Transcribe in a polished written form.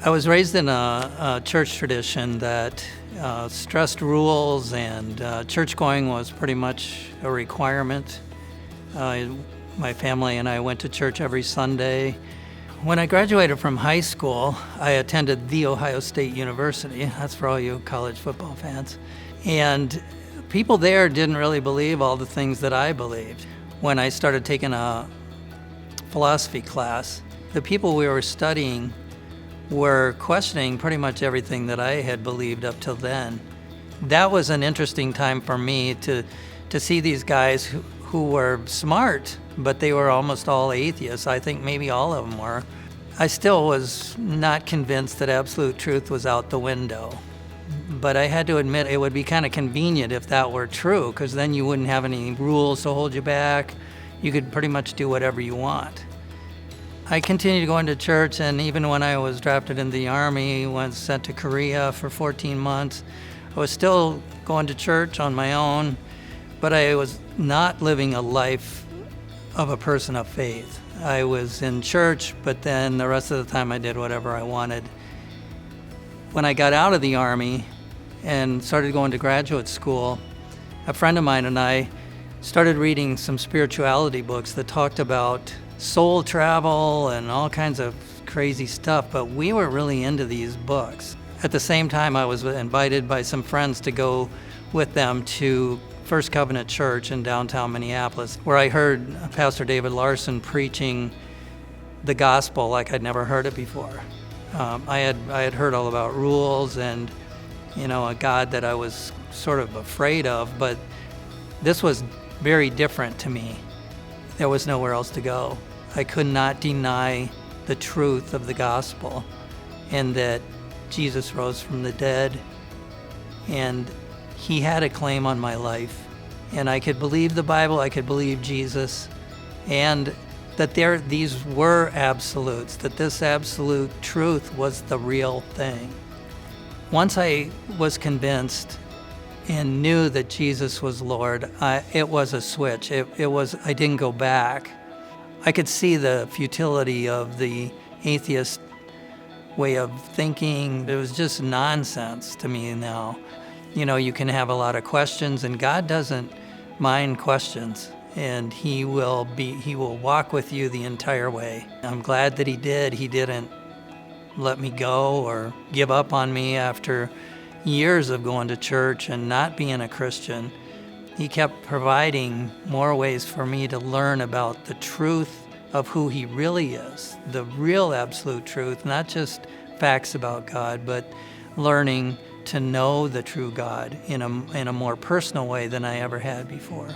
I was raised in a church tradition that stressed rules, and church going was pretty much a requirement. My family and I went to church every Sunday. When I graduated from high school, I attended The Ohio State University. That's for all you college football fans. And people there didn't really believe all the things that I believed. When I started taking a philosophy class, the people we were studying were questioning pretty much everything that I had believed up till then. That was an interesting time for me to see these guys who were smart, but they were almost all atheists. I think maybe all of them were. I still was not convinced that absolute truth was out the window. But I had to admit it would be kind of convenient if that were true, because then you wouldn't have any rules to hold you back. You could pretty much do whatever you want. I continued going to church, and even when I was drafted into the Army, was sent to Korea for 14 months, I was still going to church on my own, but I was not living a life of a person of faith. I was in church, but then the rest of the time I did whatever I wanted. When I got out of the Army and started going to graduate school, a friend of mine and I started reading some spirituality books that talked about soul travel and all kinds of crazy stuff, but we were really into these books. At the same time, I was invited by some friends to go with them to First Covenant Church in downtown Minneapolis, where I heard Pastor David Larson preaching the gospel like I'd never heard it before. I had heard all about rules and, a God that I was sort of afraid of, but this was very different to me. There was nowhere else to go. I could not deny the truth of the gospel, and that Jesus rose from the dead, and he had a claim on my life. And I could believe the Bible, I could believe Jesus, and that these were absolutes, that this absolute truth was the real thing. Once I was convinced and knew that Jesus was Lord, it was a switch. I didn't go back. I could see the futility of the atheist way of thinking. It was just nonsense to me now. You can have a lot of questions, and God doesn't mind questions, and He will walk with you the entire way. I'm glad that He did. He didn't let me go or give up on me after years of going to church and not being a Christian. He kept providing more ways for me to learn about the truth of who He really is, the real absolute truth, not just facts about God, but learning to know the true God in a more personal way than I ever had before.